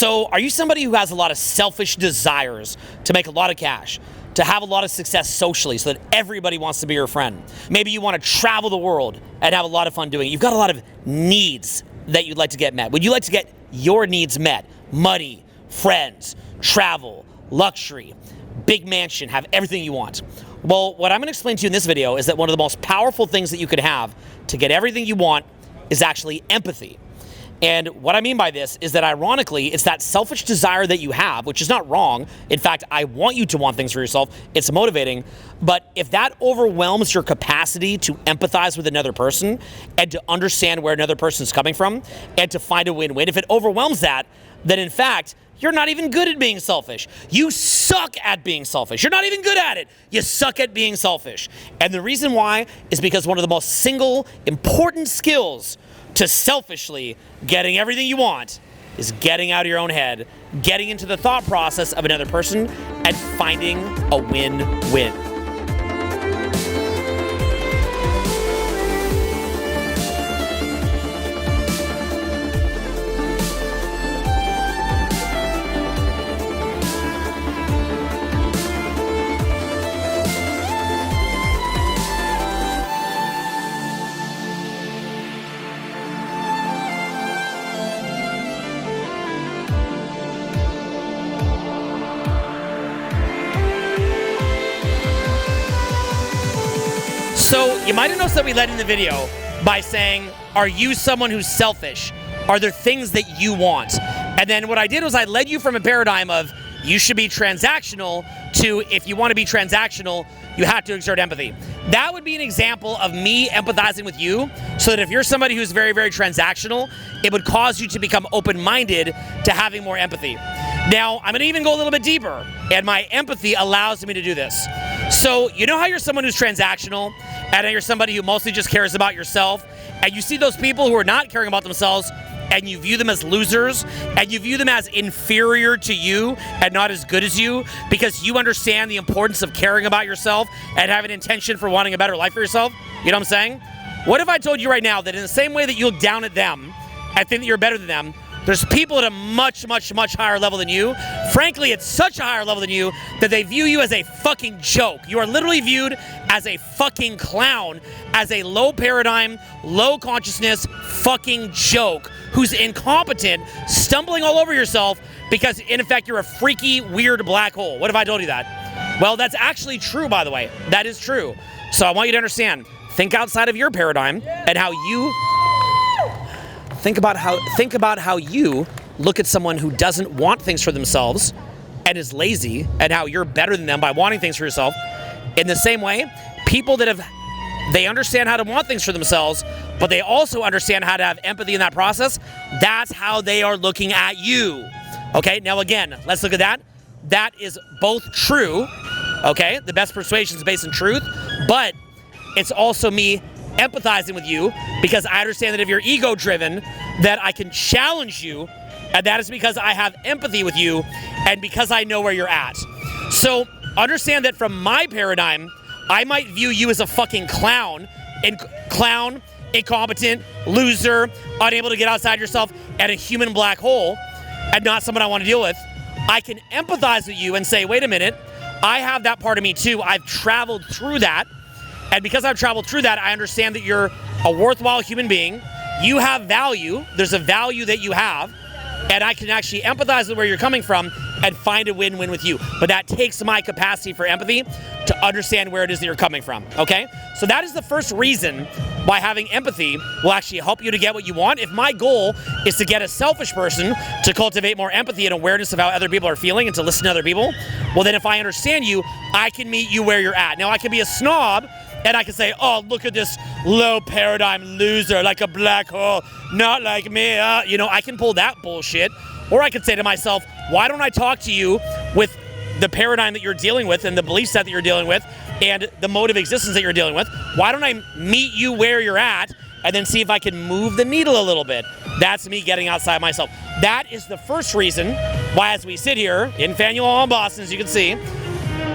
So are you somebody who has a lot of selfish desires to make a lot of cash, to have a lot of success socially so that everybody wants to be your friend? Maybe you want to travel the world and have a lot of fun doing it. You've got a lot of needs that you'd like to get met. Would you like to get your needs met? Money, friends, travel, luxury, big mansion, have everything you want. Well, what I'm going to explain to you in this video is that one of the most powerful things that you could have to get everything you want is actually empathy. And what I mean by this is that ironically, it's that selfish desire that you have, which is not wrong. In fact, I want you to want things for yourself. It's motivating. But if that overwhelms your capacity to empathize with another person and to understand where another person's coming from and to find a win-win, if it overwhelms that, then in fact, you're not even good at being selfish. You suck at being selfish. You're not even good at it. You suck at being selfish. And the reason why is because one of the most single important skills to selfishly getting everything you want is getting out of your own head, getting into the thought process of another person, and finding a win-win. So you might have noticed that we led in the video by saying, are you someone who's selfish? Are there things that you want? And then what I did was I led you from a paradigm of you should be transactional to if you want to be transactional, you have to exert empathy. That would be an example of me empathizing with you so that if you're somebody who's very, very transactional, it would cause you to become open-minded to having more empathy. Now, I'm going to even go a little bit deeper, and my empathy allows me to do this. So you know how you're someone who's transactional and you're somebody who mostly just cares about yourself, and you see those people who are not caring about themselves and you view them as losers and you view them as inferior to you and not as good as you because you understand the importance of caring about yourself and have an intention for wanting a better life for yourself? You know what I'm saying? What if I told you right now that in the same way that you look down at them and think that you're better than them, there's people at a much, much, much higher level than you. Frankly, it's such a higher level than you that they view you as a fucking joke. You are literally viewed as a fucking clown, as a low paradigm, low consciousness fucking joke who's incompetent, stumbling all over yourself because, in effect, you're a freaky, weird black hole. What if I told you that? Well, that's actually true, by the way. That is true. So I want you to understand, think outside of your paradigm and how you... Think about how you look at someone who doesn't want things for themselves and is lazy, and how you're better than them by wanting things for yourself. In the same way, people that they understand how to want things for themselves, but they also understand how to have empathy in that process. That's how they are looking at you. Okay, now again, let's look at that. That is both true, okay? The best persuasion is based in truth, but it's also me empathizing with you because I understand that if you're ego-driven, that I can challenge you, and that is because I have empathy with you and because I know where you're at. So understand that from my paradigm, I might view you as a fucking clown, incompetent, loser, unable to get outside yourself, and a human black hole, and not someone I want to deal with. I can empathize with you and say, wait a minute, I have that part of me too. I've traveled through that. And because I've traveled through that, I understand that you're a worthwhile human being. You have value. There's a value that you have. And I can actually empathize with where you're coming from and find a win-win with you. But that takes my capacity for empathy to understand where it is that you're coming from, okay? So that is the first reason why having empathy will actually help you to get what you want. If my goal is to get a selfish person to cultivate more empathy and awareness of how other people are feeling and to listen to other people, well then if I understand you, I can meet you where you're at. Now I can be a snob and I can say, oh, look at this low paradigm loser, like a black hole, not like me. You know, I can pull that bullshit. Or I could say to myself, why don't I talk to you with the paradigm that you're dealing with and the belief set that you're dealing with and the mode of existence that you're dealing with? Why don't I meet you where you're at and then see if I can move the needle a little bit? That's me getting outside myself. That is the first reason why, as we sit here in Faneuil Hall in Boston, as you can see,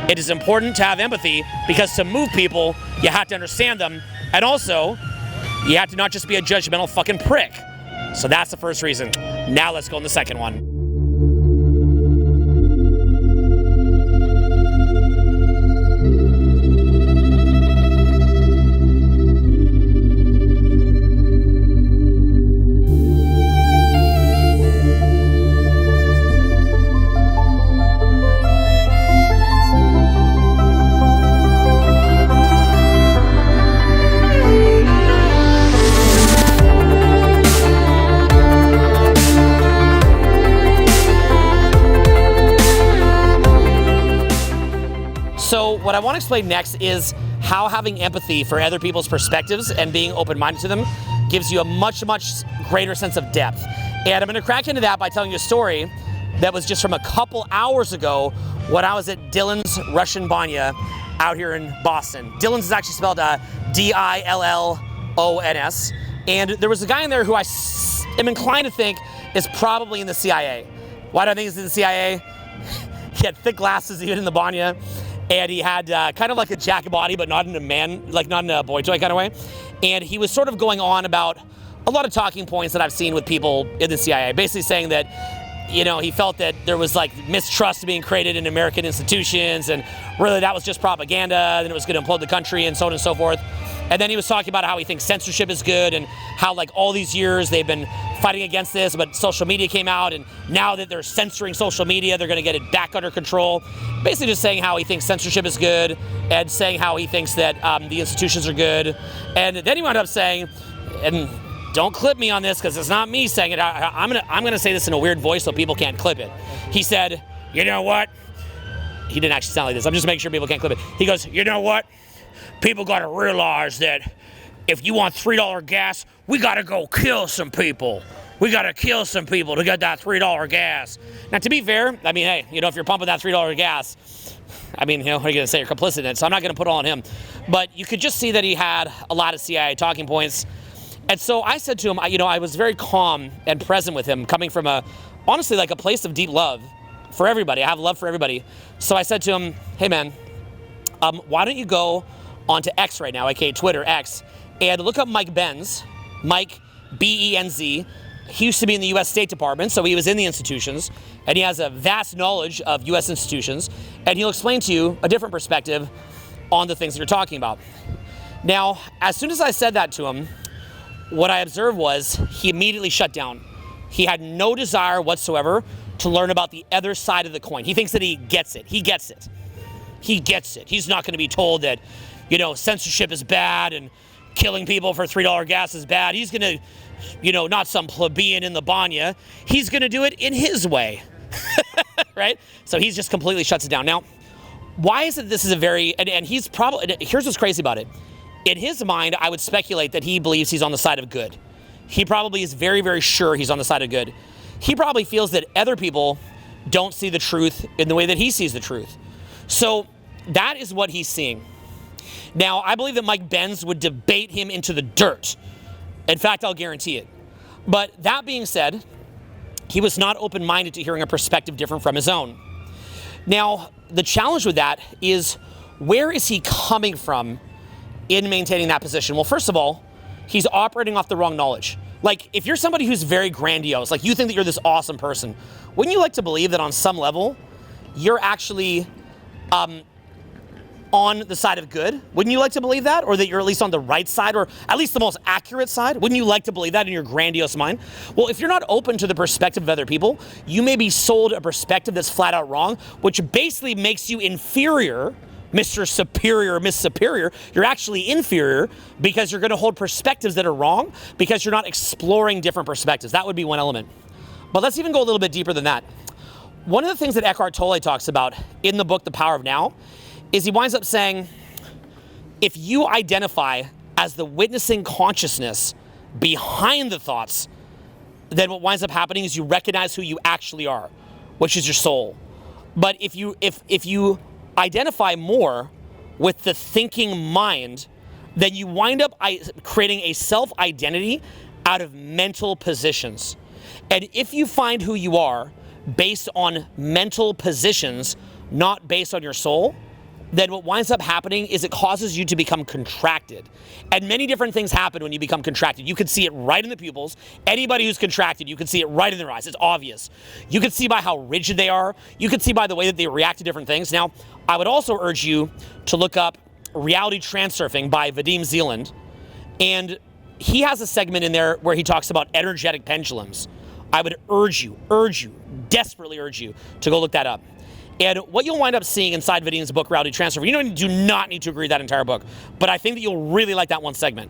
it is important to have empathy, because to move people, you have to understand them. And also, you have to not just be a judgmental fucking prick. So that's the first reason. Now let's go on the second one. what I want to explain next is how having empathy for other people's perspectives and being open-minded to them gives you a much, much greater sense of depth. And I'm going to crack into that by telling you a story that was just from a couple hours ago when I was at Dillon's Russian Banya out here in Boston. Dillon's is actually spelled Dillons. And there was a guy in there who I am inclined to think is probably in the CIA. Why do I think he's in the CIA? He had thick glasses even in the Banya, and he had kind of like a jacket body, but not in a man, like not in a boy toy kind of way. And he was sort of going on about a lot of talking points that I've seen with people in the CIA, basically saying that, you know, he felt that there was like mistrust being created in American institutions, and really that was just propaganda, and it was going to implode the country, and so on and so forth. And then he was talking about how he thinks censorship is good, and how like all these years they've been fighting against this, but social media came out, and now that they're censoring social media, they're going to get it back under control. Basically just saying how he thinks censorship is good, and saying how he thinks that the institutions are good. And then he wound up saying, and don't clip me on this because it's not me saying it, I'm gonna say this in a weird voice so people can't clip it. He said, you know what? He didn't actually sound like this. I'm just making sure people can't clip it. He goes, you know what? People got to realize that if you want $3 gas, we got to go kill some people. We got to kill some people to get that $3 gas. Now, to be fair, I mean, hey, you know, if you're pumping that $3 gas, I mean, you know, what are you going to say? You're complicit in it, so I'm not going to put it all on him. But you could just see that he had a lot of CIA talking points. And so I said to him, you know, I was very calm and present with him, coming from honestly, like a place of deep love for everybody. I have love for everybody. So I said to him, hey, man, why don't you go onto X right now, aka Twitter, X, and look up Mike Benz, Mike, B-E-N-Z. He used to be in the U.S. State Department, so he was in the institutions, and he has a vast knowledge of U.S. institutions, and he'll explain to you a different perspective on the things that you're talking about. Now, as soon as I said that to him, what I observed was he immediately shut down. He had no desire whatsoever to learn about the other side of the coin. He thinks that he gets it. He gets it. He gets it. He's not going to be told that, you know, censorship is bad and killing people for $3 gas is bad. He's going to, you know, not some plebeian in the Banya. He's going to do it in his way, right? So he's just completely shuts it down. Now, why is it this is a very, and he's probably, here's what's crazy about it. In his mind, I would speculate that he believes he's on the side of good. He probably is very, very sure he's on the side of good. He probably feels that other people don't see the truth in the way that he sees the truth. So that is what he's seeing. Now, I believe that Mike Benz would debate him into the dirt. In fact, I'll guarantee it. But that being said, he was not open-minded to hearing a perspective different from his own. Now, the challenge with that is, where is he coming from in maintaining that position? Well, first of all, he's operating off the wrong knowledge. Like, if you're somebody who's very grandiose, like you think that you're this awesome person, wouldn't you like to believe that on some level, you're actually on the side of good? Wouldn't you like to believe that? Or that you're at least on the right side, or at least the most accurate side? Wouldn't you like to believe that in your grandiose mind? Well, if you're not open to the perspective of other people, you may be sold a perspective that's flat out wrong, which basically makes you inferior, Mr. Superior, Miss Superior. You're actually inferior because you're going to hold perspectives that are wrong because you're not exploring different perspectives. That would be one element. But let's even go a little bit deeper than that. One of the things that Eckhart Tolle talks about in the book, The Power of Now, is he winds up saying, if you identify as the witnessing consciousness behind the thoughts, then what winds up happening is you recognize who you actually are, which is your soul. But if you identify more with the thinking mind, then you wind up creating a self-identity out of mental positions. And if you find who you are based on mental positions, not based on your soul, then what winds up happening is it causes you to become contracted. And many different things happen when you become contracted. You can see it right in the pupils. Anybody who's contracted, you can see it right in their eyes. It's obvious. You can see by how rigid they are. You can see by the way that they react to different things. Now, I would also urge you to look up Reality Transurfing by Vadim Zeland. And he has a segment in there where he talks about energetic pendulums. I would desperately urge you to go look that up. And what you'll wind up seeing inside Vadim's book, Reality Transurfing, you do not need to agree with that entire book, but I think that you'll really like that one segment.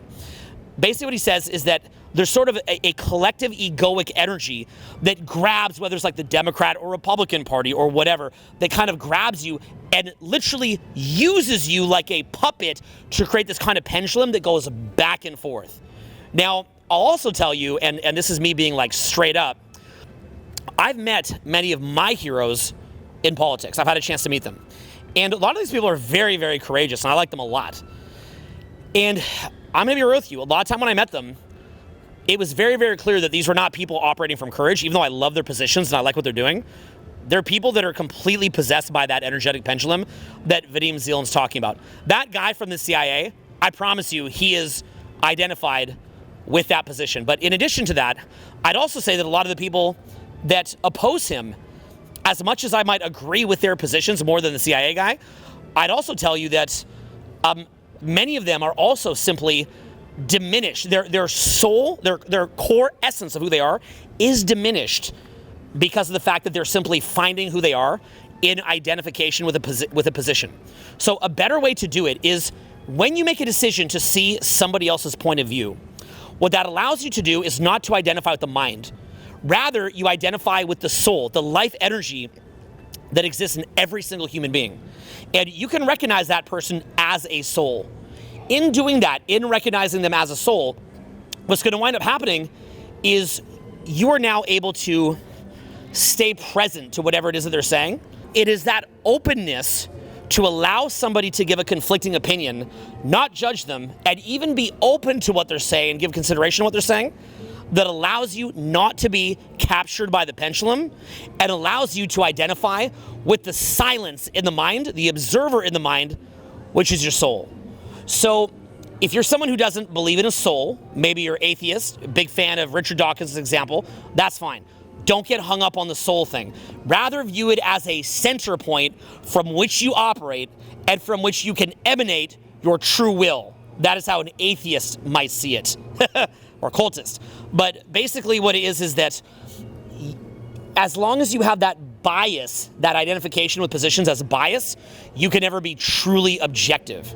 Basically what he says is that there's sort of a collective egoic energy that grabs, whether it's like the Democrat or Republican Party or whatever, that kind of grabs you and literally uses you like a puppet to create this kind of pendulum that goes back and forth. Now, I'll also tell you, and this is me being like straight up, I've met many of my heroes in politics. I've had a chance to meet them. And a lot of these people are very, very courageous, and I like them a lot. And I'm going to be real with you. A lot of time when I met them, it was very, very clear that these were not people operating from courage, even though I love their positions and I like what they're doing. They're people that are completely possessed by that energetic pendulum that Vadim Zeland's talking about. That guy from the CIA, I promise you, he is identified with that position. But in addition to that, I'd also say that a lot of the people that oppose him, as much as I might agree with their positions more than the CIA guy, I'd also tell you that many of them are also simply diminished. Their soul, their core essence of who they are is diminished because of the fact that they're simply finding who they are in identification with a position. So a better way to do it is when you make a decision to see somebody else's point of view, what that allows you to do is not to identify with the mind. Rather, you identify with the soul, the life energy that exists in every single human being. And you can recognize that person as a soul. In doing that, in recognizing them as a soul, what's going to wind up happening is you are now able to stay present to whatever it is that they're saying. It is that openness to allow somebody to give a conflicting opinion, not judge them, and even be open to what they're saying and give consideration to what they're saying, that allows you not to be captured by the pendulum and allows you to identify with the silence in the mind, the observer in the mind, which is your soul. So if you're someone who doesn't believe in a soul, maybe you're atheist, a big fan of Richard Dawkins' example, that's fine. Don't get hung up on the soul thing. Rather view it as a center point from which you operate and from which you can emanate your true will. That is how an atheist might see it. Or cultist. But basically what it is that as long as you have that bias, that identification with positions as bias, you can never be truly objective.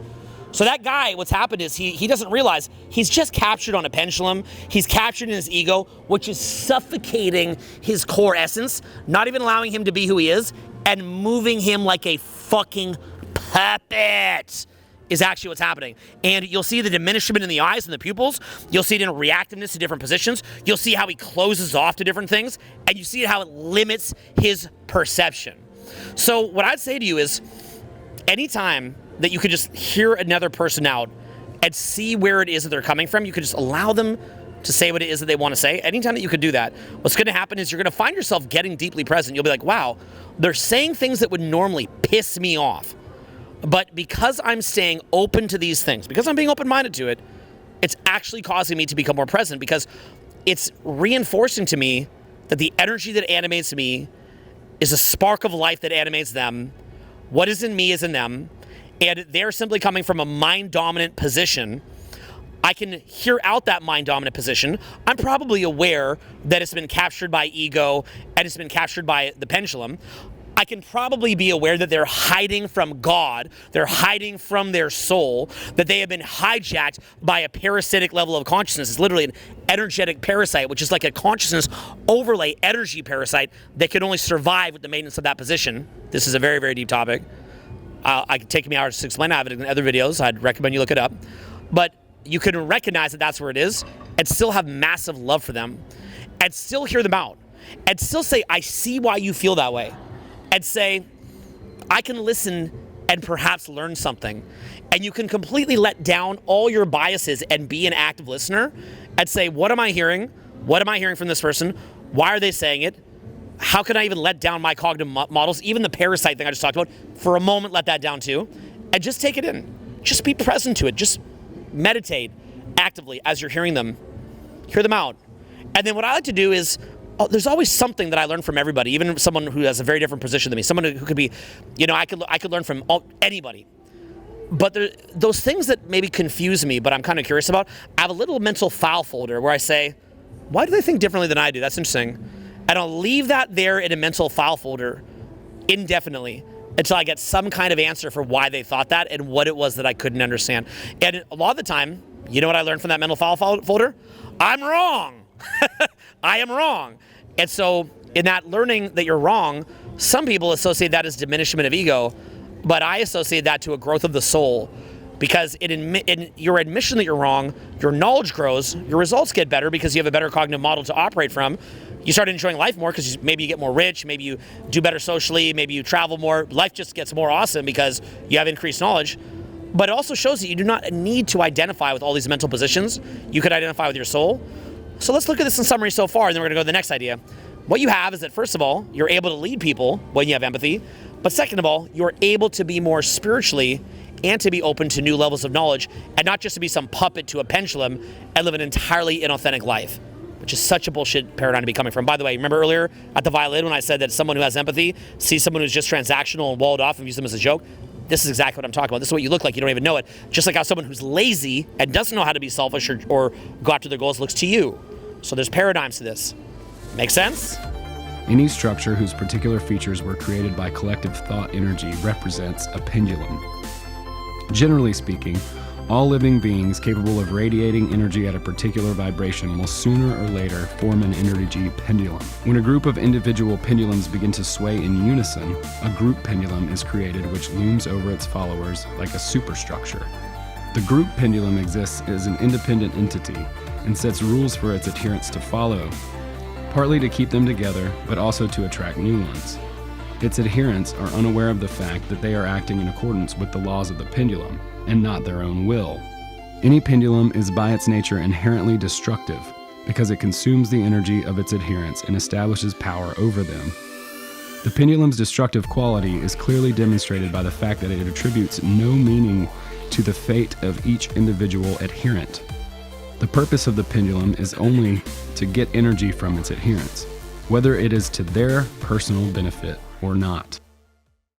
So that guy, what's happened is he doesn't realize he's just captured on a pendulum. He's captured in his ego, which is suffocating his core essence, not even allowing him to be who he is, and moving him like a fucking puppet is actually what's happening. And you'll see the diminishment in the eyes and the pupils. You'll see it in reactiveness to different positions. You'll see how he closes off to different things. And you see how it limits his perception. So what I'd say to you is, anytime that you could just hear another person out and see where it is that they're coming from, you could just allow them to say what it is that they want to say. Anytime that you could do that, what's going to happen is you're going to find yourself getting deeply present. You'll be like, wow, they're saying things that would normally piss me off. But because I'm staying open to these things, because I'm being open-minded to it, it's actually causing me to become more present because it's reinforcing to me that the energy that animates me is a spark of life that animates them. What is in me is in them. And they're simply coming from a mind-dominant position. I can hear out that mind-dominant position. I'm probably aware that it's been captured by ego and it's been captured by the pendulum. I can probably be aware that they're hiding from God, they're hiding from their soul, that they have been hijacked by a parasitic level of consciousness. It's literally an energetic parasite, which is like a consciousness overlay energy parasite that can only survive with the maintenance of that position. This is a very, very deep topic. I could take me hours to explain. I have it in other videos. I'd recommend you look it up. But you can recognize that that's where it is and still have massive love for them and still hear them out and still say, I see why you feel that way. And say, I can listen and perhaps learn something. And you can completely let down all your biases and be an active listener and say, what am I hearing? What am I hearing from this person? Why are they saying it? How can I even let down my cognitive models? Even the parasite thing I just talked about, for a moment, let that down too. And just take it in. Just be present to it. Just meditate actively as you're hearing them. Hear them out. And then what I like to do is, there's always something that I learn from everybody, even someone who has a very different position than me, someone who could be, I could learn from anybody. But those things that maybe confuse me, but I'm kind of curious about, I have a little mental file folder where I say, why do they think differently than I do? That's interesting. And I'll leave that there in a mental file folder indefinitely until I get some kind of answer for why they thought that and what it was that I couldn't understand. And a lot of the time, you know what I learned from that mental file folder? I'm wrong. I am wrong. And so in that learning that you're wrong, some people associate that as diminishment of ego, but I associate that to a growth of the soul, because in your admission that you're wrong, your knowledge grows, your results get better because you have a better cognitive model to operate from. You start enjoying life more because maybe you get more rich, maybe you do better socially, maybe you travel more. Life just gets more awesome because you have increased knowledge. But it also shows that you do not need to identify with all these mental positions. You could identify with your soul. So let's look at this in summary so far, and then we're going to go to the next idea. What you have is that, first of all, you're able to lead people when you have empathy. But second of all, you're able to be more spiritually and to be open to new levels of knowledge, and not just to be some puppet to a pendulum and live an entirely inauthentic life, which is such a bullshit paradigm to be coming from. By the way, remember earlier at the violin when I said that someone who has empathy sees someone who's just transactional and walled off and views them as a joke? This is exactly what I'm talking about. This is what you look like. You don't even know it. Just like how someone who's lazy and doesn't know how to be selfish or go after their goals looks to you. So there's paradigms to this. Make sense? Any structure whose particular features were created by collective thought energy represents a pendulum. Generally speaking, all living beings capable of radiating energy at a particular vibration will sooner or later form an energy pendulum. When a group of individual pendulums begin to sway in unison, a group pendulum is created which looms over its followers like a superstructure. The group pendulum exists as an independent entity and sets rules for its adherents to follow, partly to keep them together, but also to attract new ones. Its adherents are unaware of the fact that they are acting in accordance with the laws of the pendulum, and not their own will. Any pendulum is by its nature inherently destructive, because it consumes the energy of its adherents and establishes power over them. The pendulum's destructive quality is clearly demonstrated by the fact that it attributes no meaning to the fate of each individual adherent. The purpose of the pendulum is only to get energy from its adherents, whether it is to their personal benefit or not.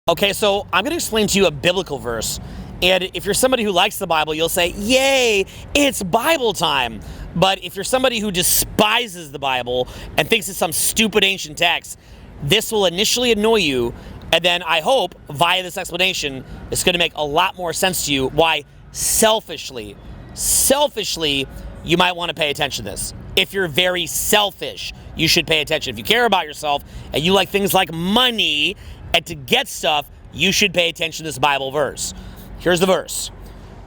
Okay, so I'm going to explain to you a biblical verse. And if you're somebody who likes the Bible, you'll say, yay, it's Bible time. But if you're somebody who despises the Bible and thinks it's some stupid ancient text, this will initially annoy you. And then I hope, via this explanation, it's going to make a lot more sense to you why selfishly, you might want to pay attention to this. If you're very selfish, you should pay attention. If you care about yourself and you like things like money and to get stuff, you should pay attention to this Bible verse. Here's the verse.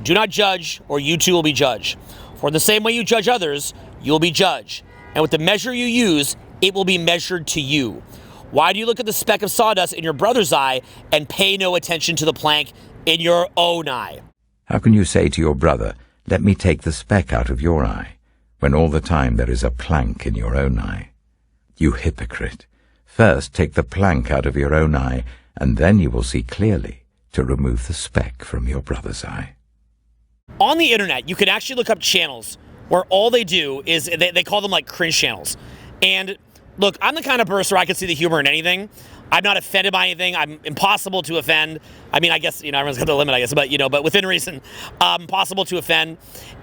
Do not judge, or you too will be judged. For in the same way you judge others, you will be judged. And with the measure you use, it will be measured to you. Why do you look at the speck of sawdust in your brother's eye and pay no attention to the plank in your own eye? How can you say to your brother, let me take the speck out of your eye, when all the time there is a plank in your own eye? You hypocrite! First take the plank out of your own eye, and then you will see clearly to remove the speck from your brother's eye. On the internet, you can actually look up channels where all they do is, they call them like cringe channels. And look, I'm the kind of person where I can see the humor in anything. I'm not offended by anything. I'm impossible to offend. I mean, I guess, everyone's got the limit, I guess, but within reason, impossible to offend.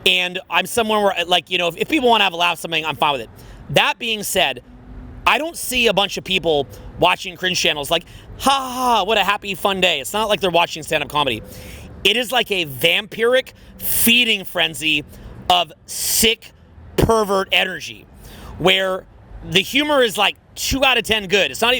And I'm someone where, if people want to have a laugh at something, I'm fine with it. That being said, I don't see a bunch of people watching cringe channels like, ha ha ha, what a happy, fun day. It's not like they're watching stand-up comedy. It is like a vampiric feeding frenzy of sick pervert energy where the humor is like 2 out of 10 good. It's not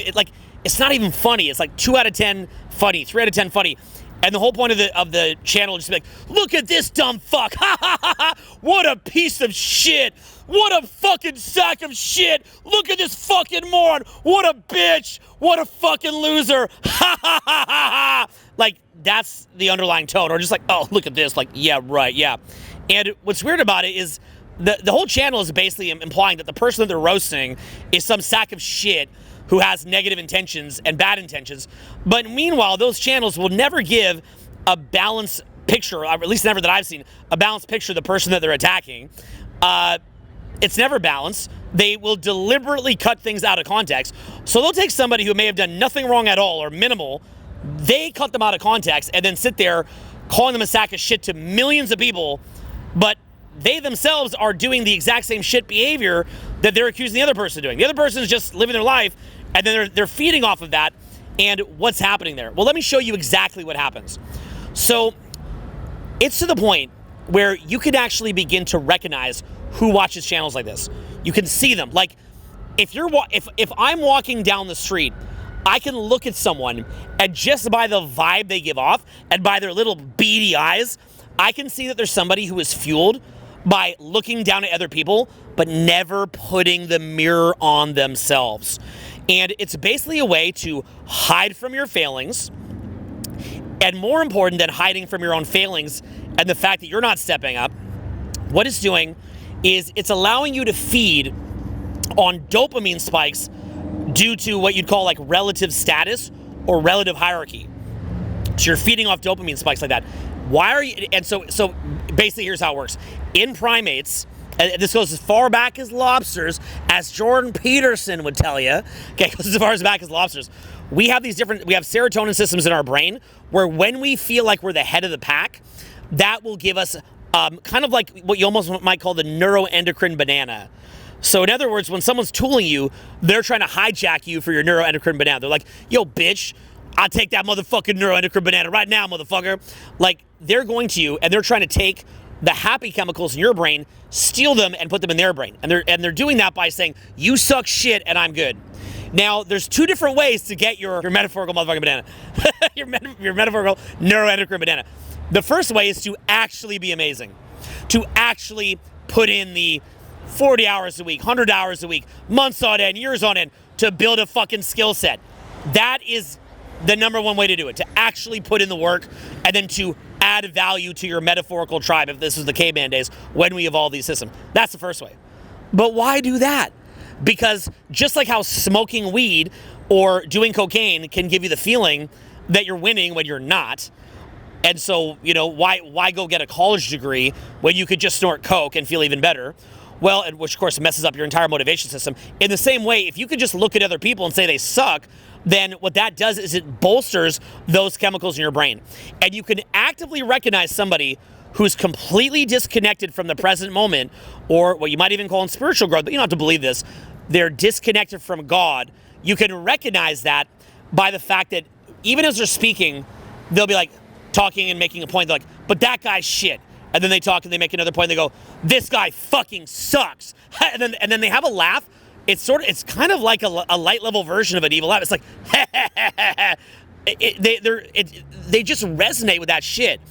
even funny. It's like 2 out of 10 funny, 3 out of 10 funny. And the whole point of the channel is just like, look at this dumb fuck. Ha ha ha ha. What a piece of shit. What a fucking sack of shit. Look at this fucking moron. What a bitch. What a fucking loser. Ha ha ha ha ha. Like, that's the underlying tone. Or just like, oh, look at this. Like, yeah, right, yeah. And what's weird about it is the whole channel is basically implying that the person that they're roasting is some sack of shit who has negative intentions and bad intentions. But meanwhile, those channels will never give a balanced picture, or at least never that I've seen, a balanced picture of the person that they're attacking. It's never balanced. They will deliberately cut things out of context. So they'll take somebody who may have done nothing wrong at all or minimal, they cut them out of context and then sit there calling them a sack of shit to millions of people, but they themselves are doing the exact same shit behavior that they're accusing the other person of doing. The other person is just living their life, and then they're feeding off of that. And what's happening there? Well, let me show you exactly what happens. So it's to the point where you can actually begin to recognize who watches channels like this. You can see them. Like, if I'm walking down the street, I can look at someone, and just by the vibe they give off and by their little beady eyes, I can see that there's somebody who is fueled by looking down at other people, but never putting the mirror on themselves. And it's basically a way to hide from your failings, and more important than hiding from your own failings and the fact that you're not stepping up, what it's doing is it's allowing you to feed on dopamine spikes due to what you'd call like relative status or relative hierarchy. So you're feeding off dopamine spikes like that. Why are you, and so basically here's how it works. In primates, and this goes as far back as lobsters, as Jordan Peterson would tell you, okay, it goes as far as back as lobsters. We have serotonin systems in our brain where when we feel like we're the head of the pack, that will give us kind of like what you almost might call the neuroendocrine banana. So in other words, when someone's tooling you, they're trying to hijack you for your neuroendocrine banana. They're like, yo, bitch, I'll take that motherfucking neuroendocrine banana right now, motherfucker. Like, they're going to you, and they're trying to take the happy chemicals in your brain, steal them, and put them in their brain. And they're doing that by saying, you suck shit, and I'm good. Now, there's two different ways to get your metaphorical motherfucking banana. your metaphorical neuroendocrine banana. The first way is to actually be amazing. To actually put in the 40 hours a week, 100 hours a week, months on end, years on end, to build a fucking skill set. That is the number one way to do it, to actually put in the work and then to add value to your metaphorical tribe, if this was the caveman days, when we evolved these systems. That's the first way. But why do that? Because just like how smoking weed or doing cocaine can give you the feeling that you're winning when you're not, and so, you know, why go get a college degree when you could just snort coke and feel even better? Well, and which of course messes up your entire motivation system. In the same way, if you could just look at other people and say they suck, then what that does is it bolsters those chemicals in your brain. And you can actively recognize somebody who's completely disconnected from the present moment, or what you might even call in spiritual growth, but you don't have to believe this, they're disconnected from God. You can recognize that by the fact that even as they're speaking, they'll be like talking and making a point, they're like, but that guy's shit. And then they talk and they make another point. They go, this guy fucking sucks. And then they have a laugh. It's kind of like a light level version of an evil laugh. It's like, they just resonate with that shit.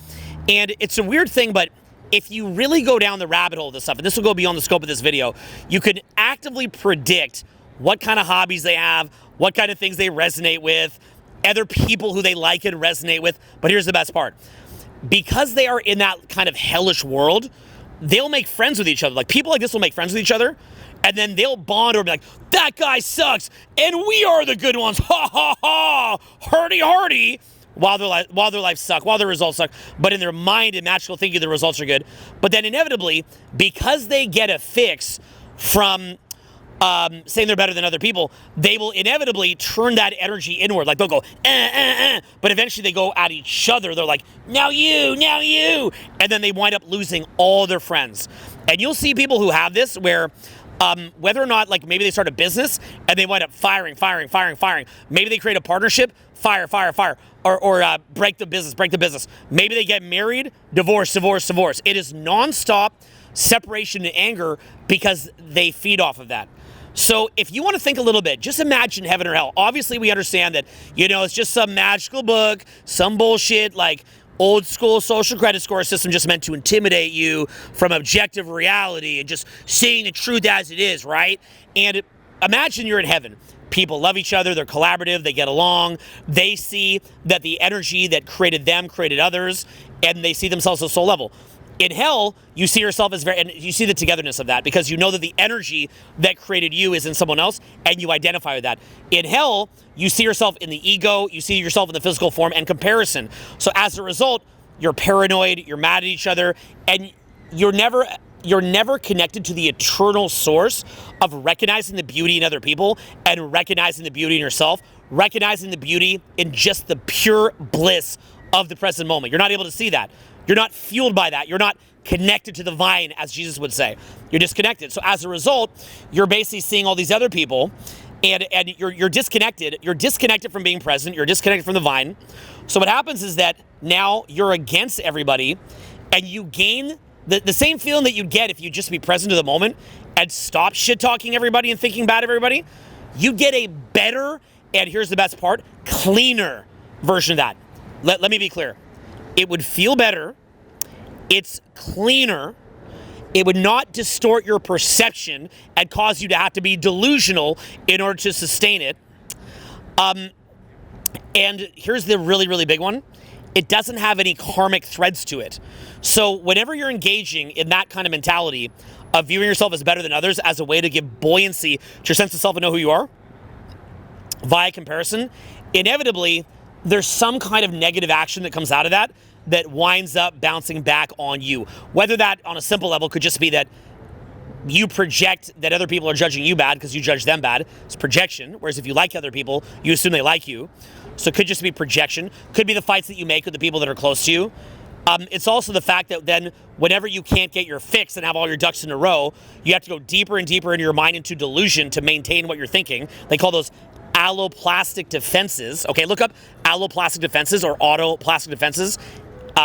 And it's a weird thing, but if you really go down the rabbit hole of this stuff, and this will go beyond the scope of this video, you can actively predict what kind of hobbies they have, what kind of things they resonate with, other people who they like and resonate with. But here's the best part. Because they are in that kind of hellish world, they'll make friends with each other. Like, people like this will make friends with each other, and then they'll bond or be like, that guy sucks, and we are the good ones. Ha, ha, ha. Hardy, hardy. While their lives suck, while their results suck. But in their mind and magical thinking, the results are good. But then inevitably, because they get a fix from saying they're better than other people, they will inevitably turn that energy inward. Like, they'll go, but eventually they go at each other. They're like, now you. And then they wind up losing all their friends. And you'll see people who have this where whether or not, like, maybe they start a business and they wind up firing. Maybe they create a partnership, fire. Or break the business. Maybe they get married, divorce. It is nonstop separation and anger because they feed off of that. So if you want to think a little bit, just imagine heaven or hell. Obviously, we understand that, you know, it's just some magical book, some bullshit like old school social credit score system just meant to intimidate you from objective reality and just seeing the truth as it is, right? And imagine you're in heaven. People love each other, they're collaborative, they get along, they see that the energy that created them created others, and they see themselves at soul level. In hell, you see yourself as and you see the togetherness of that because you know that the energy that created you is in someone else and you identify with that. In hell, you see yourself in the ego, you see yourself in the physical form and comparison. So as a result, you're paranoid, you're mad at each other, and you're never connected to the eternal source of recognizing the beauty in other people and recognizing the beauty in yourself, recognizing the beauty in just the pure bliss of the present moment. You're not able to see that. You're not fueled by that. You're not connected to the vine, as Jesus would say. You're disconnected. So as a result, you're basically seeing all these other people, and you're disconnected. You're disconnected from being present. You're disconnected from the vine. So what happens is that now you're against everybody, and you gain the same feeling that you'd get if you just be present to the moment and stop shit-talking everybody and thinking bad of everybody, you get a better, and here's the best part, cleaner version of that. Let me be clear. It would feel better. It's cleaner. It would not distort your perception and cause you to have to be delusional in order to sustain it. And here's the really, really big one. It doesn't have any karmic threads to it. So whenever you're engaging in that kind of mentality of viewing yourself as better than others as a way to give buoyancy to your sense of self and know who you are, via comparison, inevitably, there's some kind of negative action that comes out of that winds up bouncing back on you. Whether that on a simple level could just be that you project that other people are judging you bad because you judge them bad. It's projection. Whereas if you like other people, you assume they like you. So it could just be projection. Could be the fights that you make with the people that are close to you. It's also the fact that then whenever you can't get your fix and have all your ducks in a row, you have to go deeper and deeper into your mind into delusion to maintain what you're thinking. They call those alloplastic defenses. Okay, look up alloplastic defenses or autoplastic defenses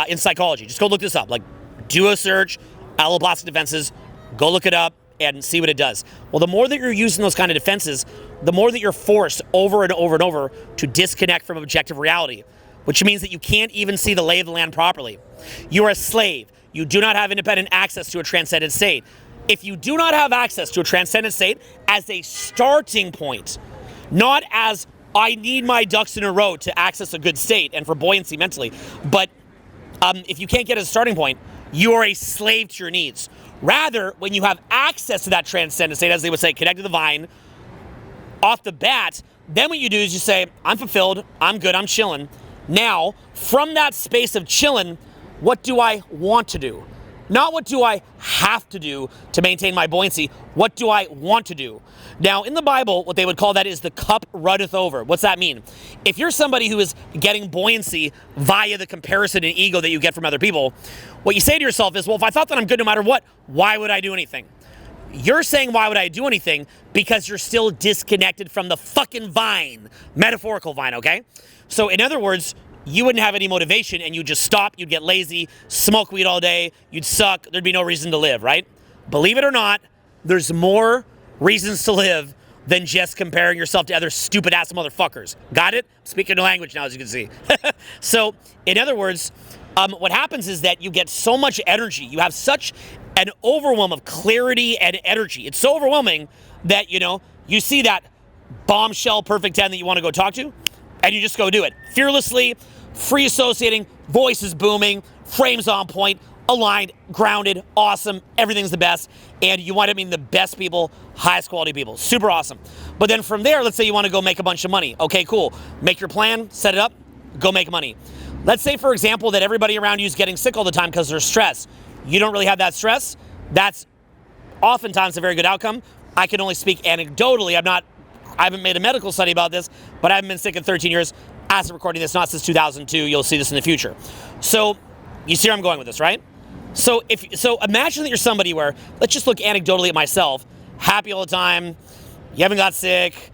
in psychology. Just go look this up. Like, do a search, alloplastic defenses, go look it up and see what it does. Well, the more that you're using those kind of defenses, the more that you're forced over and over and over to disconnect from objective reality, which means that you can't even see the lay of the land properly. You're a slave. You do not have independent access to a transcendent state. If you do not have access to a transcendent state as a starting point, not as I need my ducks in a row to access a good state and for buoyancy mentally, but if you can't get a starting point, you are a slave to your needs. Rather, when you have access to that transcendent state, as they would say, connect to the vine, off the bat, then what you do is you say, I'm fulfilled, I'm good, I'm chilling. Now, from that space of chilling, what do I want to do? Not what do I have to do to maintain my buoyancy, what do I want to do? Now, in the Bible, what they would call that is the cup runneth over. What's that mean? If you're somebody who is getting buoyancy via the comparison and ego that you get from other people, what you say to yourself is, well, if I thought that I'm good no matter what, why would I do anything? You're saying, why would I do anything? Because you're still disconnected from the fucking vine. Metaphorical vine, okay? So in other words, you wouldn't have any motivation and you'd just stop, you'd get lazy, smoke weed all day, you'd suck, there'd be no reason to live, right? Believe it or not, there's more reasons to live than just comparing yourself to other stupid ass motherfuckers. Got it? I'm speaking the language now, as you can see. So, in other words, what happens is that you get so much energy, you have such an overwhelm of clarity and energy. It's so overwhelming that, you see that bombshell perfect 10 that you want to go talk to, and you just go do it. Fearlessly, free associating, voice is booming, frames on point, aligned, grounded, awesome, everything's the best, and you wind up meeting the best people, highest quality people. Super awesome. But then from there, let's say you want to go make a bunch of money. Okay, cool. Make your plan, set it up, go make money. Let's say, for example, that everybody around you is getting sick all the time because there's stress. You don't really have that stress. That's oftentimes a very good outcome. I can only speak anecdotally. I haven't made a medical study about this, but I haven't been sick in 13 years. As of recording this, not since 2002. You'll see this in the future. So you see where I'm going with this, right? So imagine that you're somebody where, let's just look anecdotally at myself, happy all the time, you haven't got sick,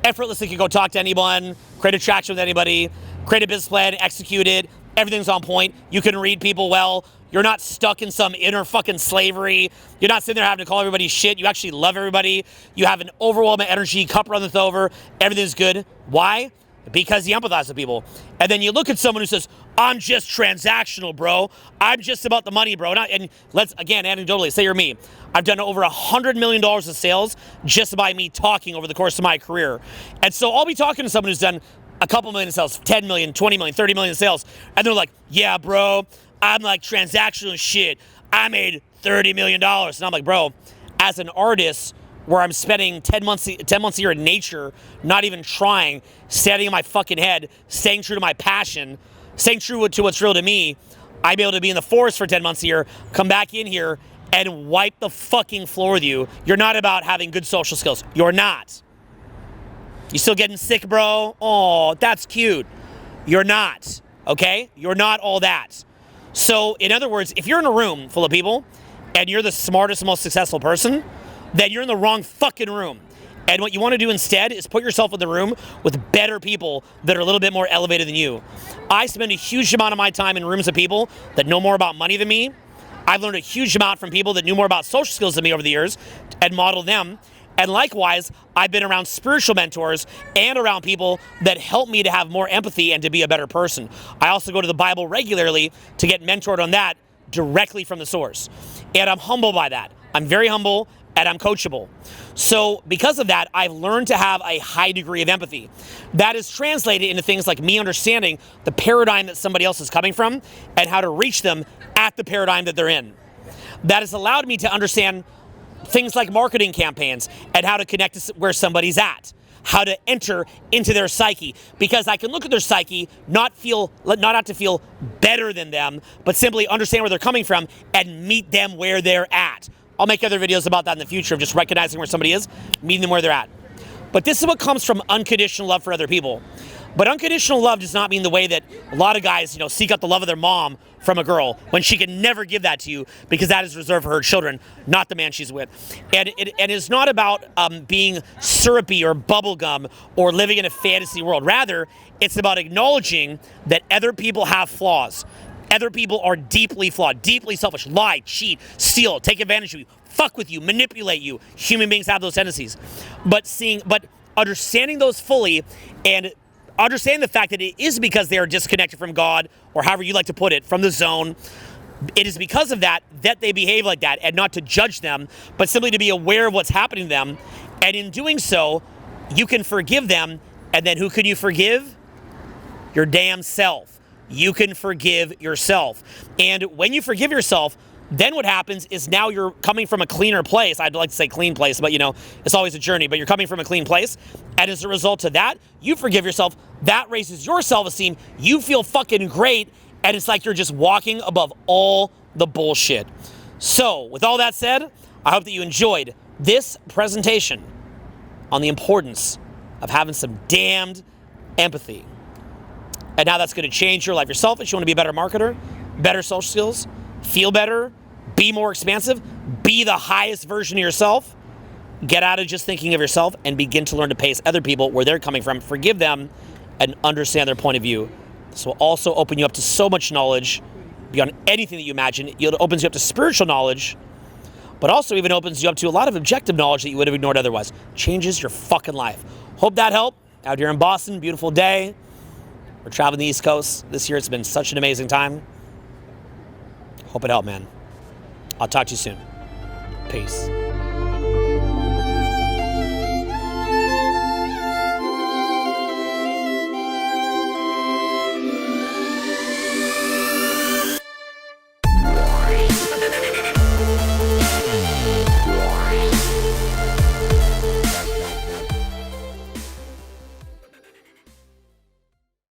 effortlessly can go talk to anyone, create attraction with anybody, create a business plan, execute it, everything's on point, you can read people well, you're not stuck in some inner fucking slavery, you're not sitting there having to call everybody shit, you actually love everybody, you have an overwhelming energy, cup runneth over, everything's good. Why? Because you empathize with people. And then you look at someone who says, I'm just transactional, bro. I'm just about the money, bro. And let's, again, anecdotally, say you're me. I've done over $100 million of sales just by me talking over the course of my career. And so I'll be talking to someone who's done a couple million sales, 10 million, 20 million, 30 million sales. And they're like, yeah, bro, I'm like transactional shit. I made $30 million. And I'm like, bro, as an artist, where I'm spending 10 months a year in nature, not even trying, standing in my fucking head, staying true to my passion, staying true to what's real to me, I'd be able to be in the forest for 10 months a year, come back in here, and wipe the fucking floor with you. You're not about having good social skills. You're not. You still getting sick, bro? Oh, that's cute. You're not, okay? You're not all that. So, in other words, if you're in a room full of people, and you're the smartest, most successful person, then you're in the wrong fucking room. And what you want to do instead is put yourself in the room with better people that are a little bit more elevated than you. I spend a huge amount of my time in rooms of people that know more about money than me. I've learned a huge amount from people that knew more about social skills than me over the years and modeled them. And likewise, I've been around spiritual mentors and around people that help me to have more empathy and to be a better person. I also go to the Bible regularly to get mentored on that directly from the source. And I'm humble by that. I'm very humble and I'm coachable. So because of that, I've learned to have a high degree of empathy. That is translated into things like me understanding the paradigm that somebody else is coming from and how to reach them at the paradigm that they're in. That has allowed me to understand things like marketing campaigns and how to connect to where somebody's at, how to enter into their psyche, because I can look at their psyche, not have to feel better than them, but simply understand where they're coming from and meet them where they're at. I'll make other videos about that in the future of just recognizing where somebody is, meeting them where they're at. But this is what comes from unconditional love for other people. But unconditional love does not mean the way that a lot of guys, seek out the love of their mom from a girl when she can never give that to you because that is reserved for her children, not the man she's with. And it's not about being syrupy or bubblegum or living in a fantasy world. Rather, it's about acknowledging that other people have flaws. Other people are deeply flawed, deeply selfish, lie, cheat, steal, take advantage of you, fuck with you, manipulate you. Human beings have those tendencies. But understanding those fully and understand the fact that it is because they are disconnected from God, or however you like to put it, from the zone. It is because of that they behave like that, and not to judge them, but simply to be aware of what's happening to them. And in doing so, you can forgive them. And then who can you forgive? Your damn self. You can forgive yourself. And when you forgive yourself, then what happens is now you're coming from a cleaner place. I'd like to say clean place, but it's always a journey, but you're coming from a clean place. And as a result of that, you forgive yourself. That raises your self-esteem. You feel fucking great. And it's like you're just walking above all the bullshit. So with all that said, I hope that you enjoyed this presentation on the importance of having some damned empathy. And now that's going to change your life. You're selfish. You want to be a better marketer, better social skills, feel better, be more expansive, be the highest version of yourself. Get out of just thinking of yourself and begin to learn to pace other people where they're coming from, forgive them, and understand their point of view. This will also open you up to so much knowledge beyond anything that you imagine. It opens you up to spiritual knowledge, but also even opens you up to a lot of objective knowledge that you would have ignored otherwise. Changes your fucking life. Hope that helped. Out here in Boston, beautiful day. We're traveling the East Coast this year. It's been such an amazing time. Hope it helped, man. I'll talk to you soon. Peace.